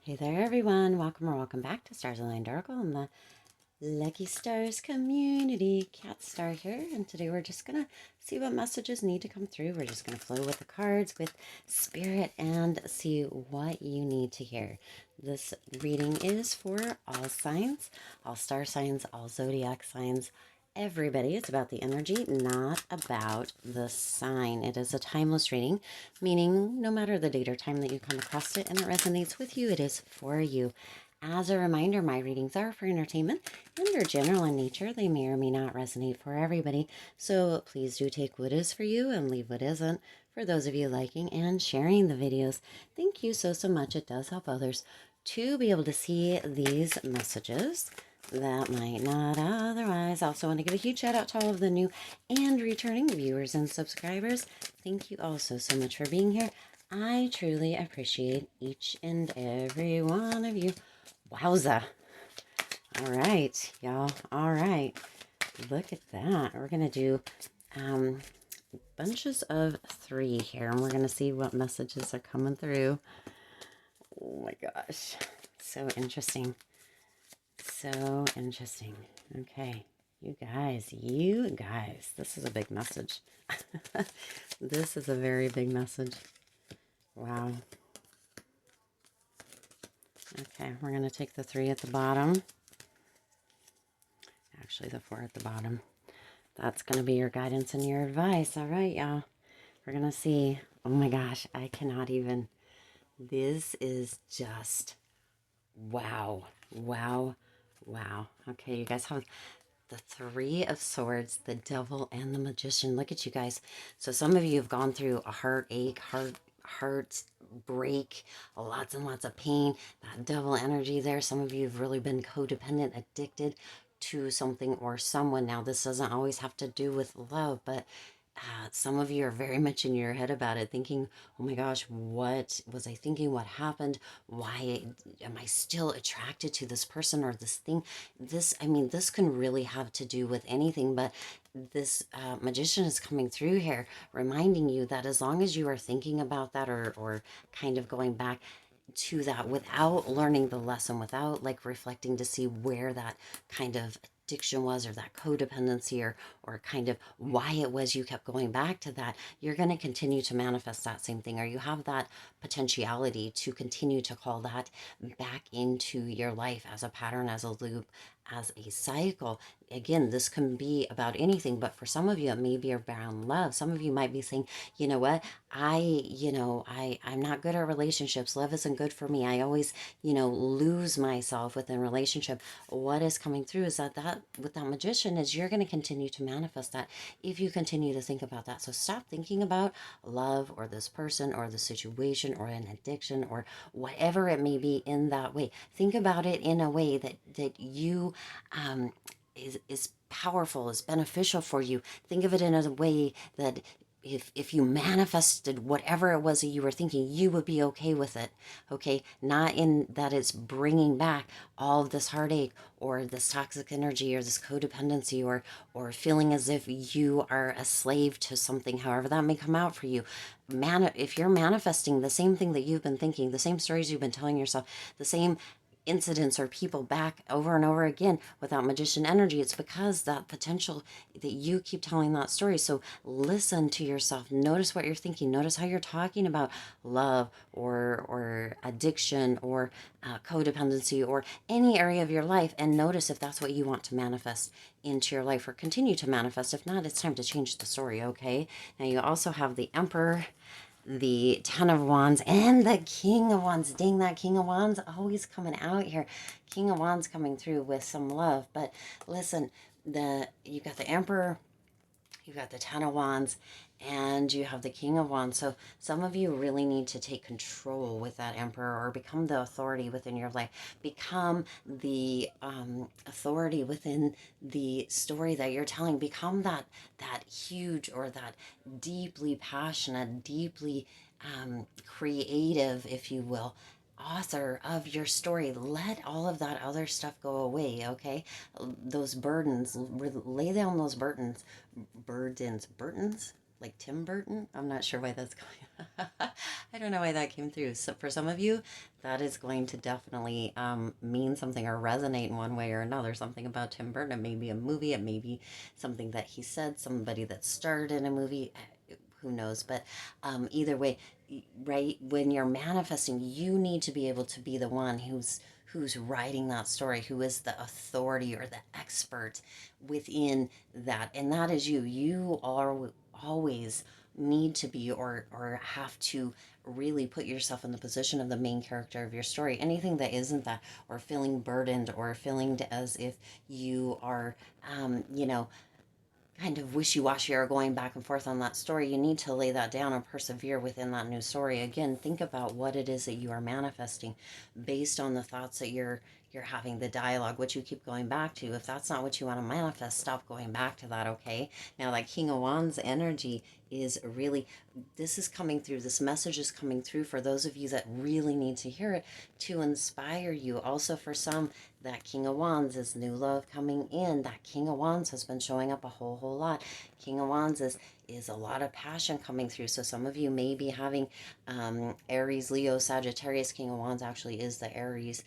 Hey there, everyone. Welcome or welcome back to Stars Aligned Oracle and the Lucky Stars community. Cat Star here, and today we're just going to see what messages need to come through. We're just going to flow with the cards, with spirit, and see what you need to hear. This reading is for all signs, all star signs, all zodiac signs, everybody. It's about the energy, not about the sign. It is a timeless reading, meaning no matter the date or time that you come across it and it resonates with you, it is for you. As a reminder, my readings are for entertainment and are general in nature. They may or may not resonate for everybody, so please do take what is for you and leave what isn't. For those of you liking and sharing the videos, thank you so much. It does help others to be able to see these messages that might not otherwise. I also want to give a huge shout out to all of the new and returning viewers and subscribers. Thank you all so much for being here. I truly appreciate each and every one of you. Wowza. All right, y'all. All right. Look at that. We're going to do bunches of 3 here, and we're going to see what messages are coming through. Oh my gosh. So interesting. So interesting. Okay. You guys, this is a big message. This is a very big message. Wow. Okay, we're going to take the 3 at the bottom. Actually, the 4 at the bottom. That's going to be your guidance and your advice. All right, y'all. We're going to see. Oh my gosh, I cannot even. This is just wow. Wow. Wow. Okay, you guys have the 3 of Swords, the Devil, and the Magician. Look at you guys. So some of you have gone through a heartache, heart break, lots and lots of pain, that devil energy there. Some of you have really been codependent, addicted to something or someone. Now, this doesn't always have to do with love, but some of you are very much in your head about it, thinking, oh my gosh, what was I thinking? What happened? Why am I still attracted to this person or this thing? I mean, this can really have to do with anything, but this magician is coming through here, reminding you that as long as you are thinking about that or kind of going back to that without learning the lesson, without like reflecting to see where that kind of addiction was or that codependency or kind of why it was you kept going back to that, you're going to continue to manifest that same thing, or you have that potentiality to continue to call that back into your life as a pattern, as a loop, as a cycle. Again, this can be about anything, but for some of you it may be around love. Some of you might be saying, you know what, I'm not good at relationships. Love isn't good for me. I always, lose myself within relationship. What is coming through is that with that magician is you're going to continue to manifest that if you continue to think about that. So stop thinking about love or this person or the situation or an addiction or whatever it may be in that way. Think about it in a way that you is powerful, is beneficial for you. Think of it in a way that if you manifested whatever it was that you were thinking, you would be okay with it. Okay, not in that it's bringing back all of this heartache or this toxic energy or this codependency or feeling as if you are a slave to something, however that may come out for you. If you're manifesting the same thing that you've been thinking, the same stories you've been telling yourself, the same incidents or people back over and over again without magician energy, it's because that potential that you keep telling that story. So listen to yourself, notice what you're thinking, notice how you're talking about love or addiction or codependency or any area of your life, and notice if that's what you want to manifest into your life or continue to manifest. If not, it's time to change the story. Okay, now you also have the Emperor, the Ten of Wands, and the King of Wands. Dang, that King of Wands always coming out here. King of Wands coming through with some love. But listen, you got the Emperor, you got the Ten of Wands, and you have the King of Wands. So some of you really need to take control with that Emperor or become the authority within your life. Become the authority within the story that you're telling. Become that huge or that deeply passionate, deeply creative, if you will, author of your story. Let all of that other stuff go away, okay? Those burdens, lay down those burdens, like Tim Burton. I'm not sure why that's going. I don't know why that came through. So for some of you, that is going to definitely mean something or resonate in one way or another. Something about Tim Burton. It may be a movie. It may be something that he said. Somebody that starred in a movie. Who knows? But either way, right? When you're manifesting, you need to be able to be the one who's writing that story, who is the authority or the expert within that, and that is you. You are always need to be or have to really put yourself in the position of the main character of your story. Anything that isn't that, or feeling burdened, or feeling as if you are you know, kind of wishy-washy or going back and forth on that story, you need to lay that down and persevere within that new story. Again, think about what it is that you are manifesting based on the thoughts that you're having, the dialogue, which you keep going back to. If that's not what you want to manifest, stop going back to that. Okay, now that King of Wands energy is really, this is coming through, this message is coming through for those of you that really need to hear it, to inspire you. Also for some, that King of Wands is new love coming in. That King of Wands has been showing up a whole lot. King of Wands is a lot of passion coming through. So some of you may be having Aries, Leo, Sagittarius. King of Wands actually is the Aries,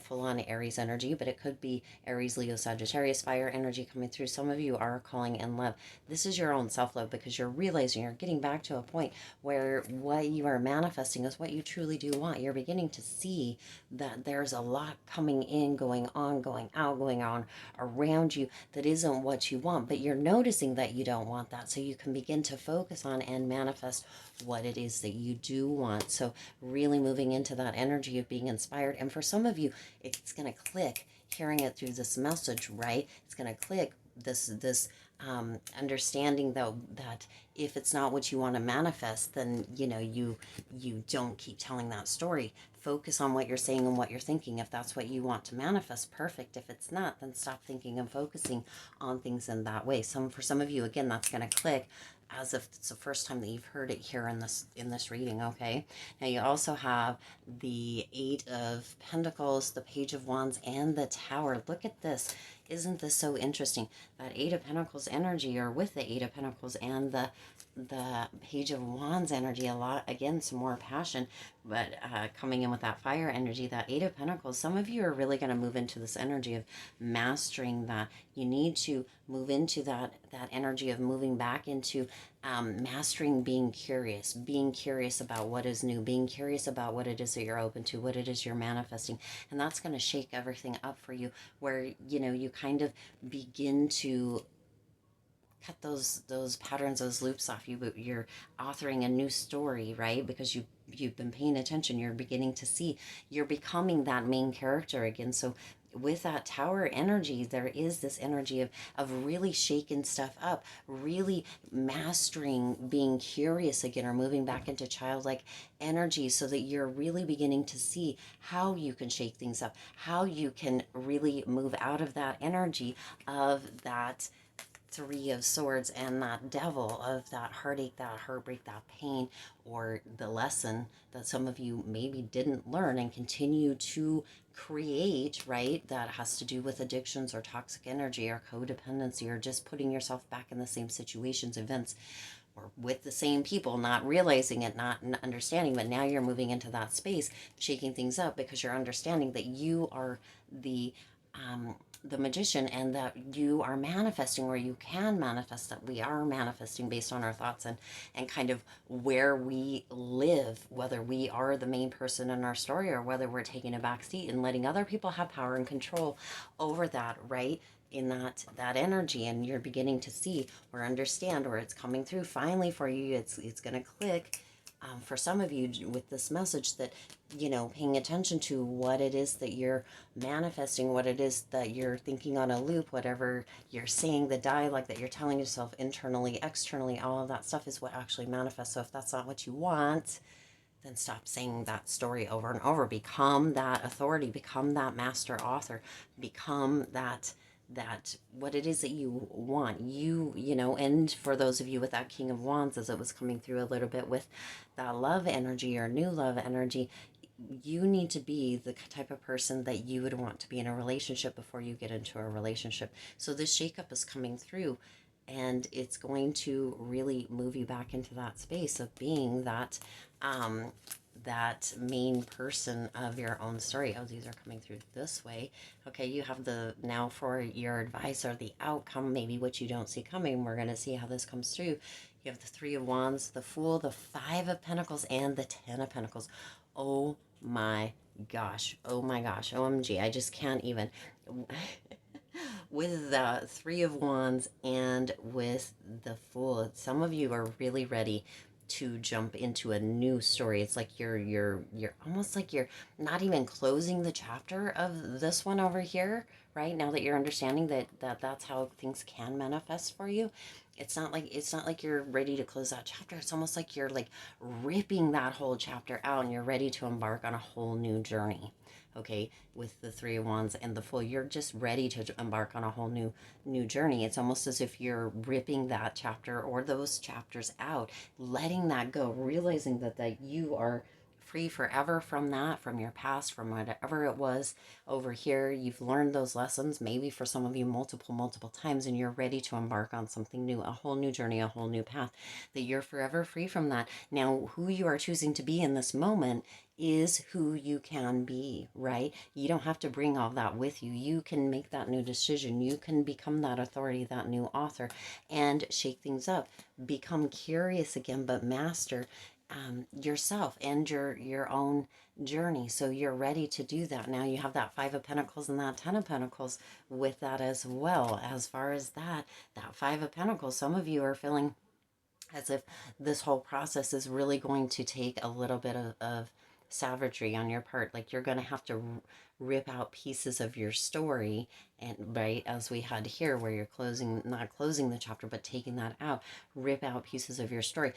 full-on Aries energy, but it could be Aries, Leo, Sagittarius, fire energy coming through. Some of you are calling in love. This is your own self-love, because you're realizing, you're getting back to a point where what you are manifesting is what you truly do want. You're beginning to see that there's a lot coming in, going on, going out, going on around you that isn't what you want, but you're noticing that you don't want that, so you can begin to focus on and manifest what it is that you do want. So really moving into that energy of being inspired. And for some of you, it's going to click hearing it through this message, right? It's going to click this understanding, though, that if it's not what you want to manifest, then you don't keep telling that story. Focus on what you're saying and what you're thinking. If that's what you want to manifest, perfect. If it's not, then stop thinking and focusing on things in that way. For some of you, again, that's going to click as if it's the first time that you've heard it here in this reading. Okay, now you also have the Eight of Pentacles, the Page of Wands, and the Tower. Look at this. Isn't this so interesting? That Eight of Pentacles energy, or with the Eight of Pentacles and the Page of Wands energy, a lot, again, some more passion, but coming in with that fire energy, that Eight of Pentacles, some of you are really going to move into this energy of mastering that. You need to move into that energy of moving back into mastering being curious about what is new, being curious about what it is that you're open to, what it is you're manifesting. And that's going to shake everything up for you, where you kind of begin to cut those patterns, those loops off. You're authoring a new story, right? Because you've been paying attention. You're beginning to see. You're becoming that main character again. So with that Tower energy, there is this energy of really shaking stuff up, really mastering being curious again, or moving back into childlike energy, so that you're really beginning to see how you can shake things up, how you can really move out of that energy of that Three of Swords and that Devil, of that heartache, that heartbreak, that pain, or the lesson that some of you maybe didn't learn and continue to create, right? That has to do with addictions or toxic energy or codependency, or just putting yourself back in the same situations, events, or with the same people, not realizing it, not understanding. But now you're moving into that space, shaking things up, because you're understanding that you are the magician, and that you are manifesting, or you can manifest, that we are manifesting based on our thoughts and kind of where we live, whether we are the main person in our story, or whether we're taking a back seat and letting other people have power and control over that, right? In that energy. And you're beginning to see or understand, or it's coming through finally for you. It's going to click for some of you with this message, that paying attention to what it is that you're manifesting, what it is that you're thinking on a loop, whatever you're saying, the dialogue that you're telling yourself internally, externally, all of that stuff is what actually manifests. So if that's not what you want, then stop saying that story over and over. Become that authority, become that master author, become that what it is that you want, and for those of you with that King of Wands, as it was coming through a little bit with that love energy or new love energy, you need to be the type of person that you would want to be in a relationship before you get into a relationship. So this shakeup is coming through And it's going to really move you back into that space of being that that main person of your own story. Oh, these are coming through this way. Okay, you have the, now for your advice or the outcome, maybe what you don't see coming. We're going to see how this comes through. You have the Three of Wands, the Fool, the Five of Pentacles, and the Ten of Pentacles. Oh my gosh. Oh my gosh. OMG. I just can't even. With the Three of Wands and with the Fool, some of you are really ready to jump into a new story. It's like you're almost like you're not even closing the chapter of this one over here, right? Now that you're understanding that that's how things can manifest for you. It's not like you're ready to close that chapter. It's almost like you're like ripping that whole chapter out and you're ready to embark on a whole new journey. Okay, with the Three of Wands and the Fool, you're just ready to embark on a whole new journey. It's almost as if you're ripping that chapter or those chapters out, letting that go, realizing that you are free forever from that, from your past, from whatever it was over here. You've learned those lessons, maybe for some of you multiple times, and you're ready to embark on something new, a whole new journey, a whole new path, that you're forever free from that. Now, who you are choosing to be in this moment is who you can be, right? You don't have to bring all that with you. You can make that new decision. You can become that authority, that new author, and shake things up. Become curious again, but master yourself and your own journey. So you're ready to do that. Now you have that Five of Pentacles and that Ten of Pentacles with that as well. As far as that Five of Pentacles, some of you are feeling as if this whole process is really going to take a little bit of savagery on your part. Like you're going to have to rip out pieces of your story, and right as we had here where you're not closing the chapter but taking that out, rip out pieces of your story.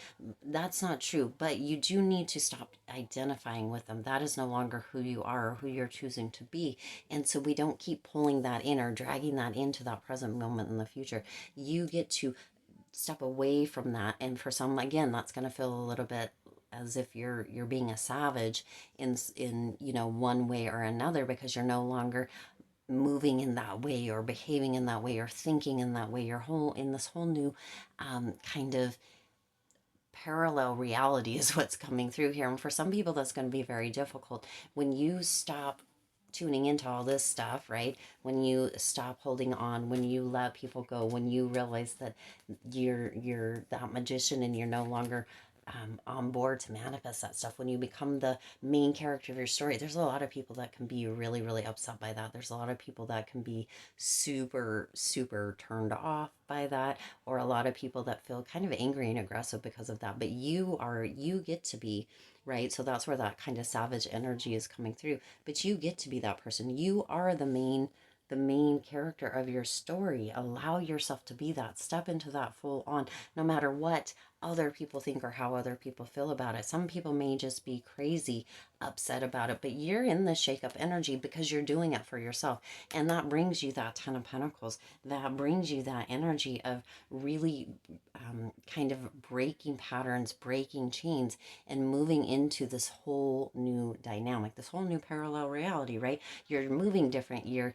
That's not true, but you do need to stop identifying with them. That is no longer who you are or who you're choosing to be. And so we don't keep pulling that in or dragging that into that present moment in the future. You get to step away from that. And for some, again, that's going to feel a little bit as if you're being a savage in one way or another, because you're no longer moving in that way or behaving in that way or thinking in that way. You're whole in this whole new kind of parallel reality is what's coming through here. And for some people, that's going to be very difficult. When you stop tuning into all this stuff, right? When you stop holding on, when you let people go, when you realize that you're that magician and you're no longer on board to manifest that stuff, when you become the main character of your story, there's a lot of people that can be really upset by that. There's a lot of people that can be super turned off by that, or a lot of people that feel kind of angry and aggressive because of that. But you get to be, right? So that's where that kind of savage energy is coming through. But you get to be that person. You are the main character of your story. Allow yourself to be that. Step into that full on, no matter what other people think or how other people feel about it. Some people may just be crazy upset about it, but you're in the shake up energy because you're doing it for yourself. And that brings you that Ten of Pentacles. That brings you that energy of really kind of breaking patterns, breaking chains, and moving into this whole new dynamic, this whole new parallel reality, right? You're moving different, you're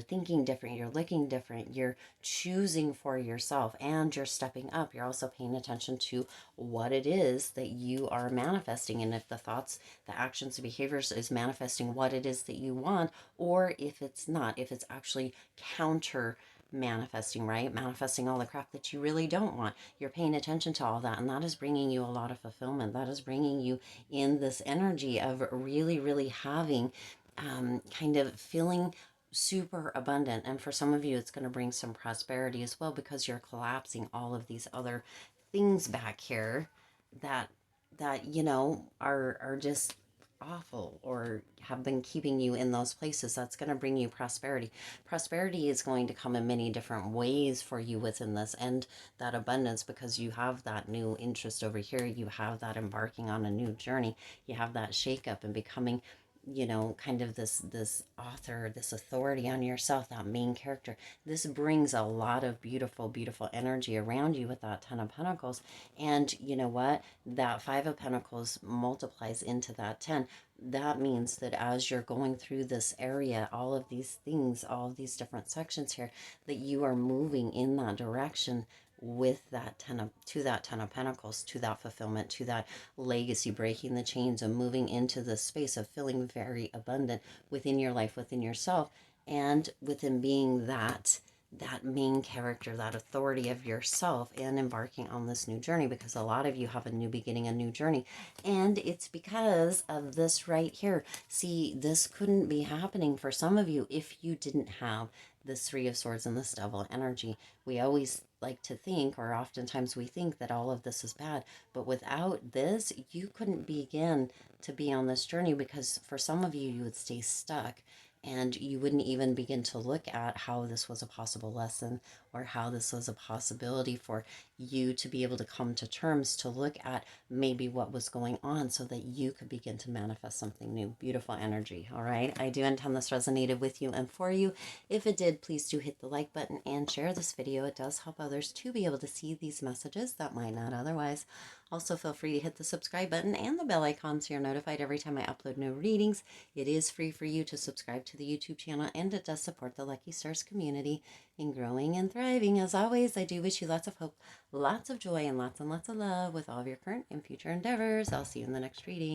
thinking different, you're looking different, you're choosing for yourself, and you're stepping up. You're also paying attention to what it is that you are manifesting, and if the thoughts, the actions, the behaviors is manifesting what it is that you want, or if it's not, if it's actually counter manifesting, right? Manifesting all the crap that you really don't want. You're paying attention to all that, and that is bringing you a lot of fulfillment. That is bringing you in this energy of really having kind of feeling super abundant. And for some of you, it's going to bring some prosperity as well, because you're collapsing all of these other things back here that are just awful or have been keeping you in those places. That's going to bring you prosperity. Prosperity is going to come in many different ways for you within this, and that abundance, because you have that new interest over here. You have that embarking on a new journey. You have that shake up and becoming kind of this author, this authority on yourself, that main character. This brings a lot of beautiful energy around you with that Ten of Pentacles. And you know what? That Five of Pentacles multiplies into that 10. That means that as you're going through this area, all of these things, all of these different sections here, that you are moving in that direction with that Ten of Pentacles, to that fulfillment, to that legacy, breaking the chains and moving into the space of feeling very abundant within your life, within yourself, and within being that main character, that authority of yourself, and embarking on this new journey, because a lot of you have a new beginning, a new journey. And it's because of this right here. See, this couldn't be happening for some of you if you didn't have this Three of Swords and this Devil energy. We always like to think, or oftentimes we think, that all of this is bad, but without this, you couldn't begin to be on this journey, because for some of you, you would stay stuck and you wouldn't even begin to look at how this was a possible lesson, or how this was a possibility for you to be able to come to terms, to look at maybe what was going on, so that you could begin to manifest something new. Beautiful energy. All right. I do intend this resonated with you and for you. If it did, please do hit the like button and share this video. It does help others to be able to see these messages that might not otherwise. Also, feel free to hit the subscribe button and the bell icon so you're notified every time I upload new readings. It is free for you to subscribe to the YouTube channel, and it does support the Lucky Stars community in growing and thriving. As always, I do wish you lots of hope, lots of joy, and lots of love with all of your current and future endeavors. I'll see you in the next reading.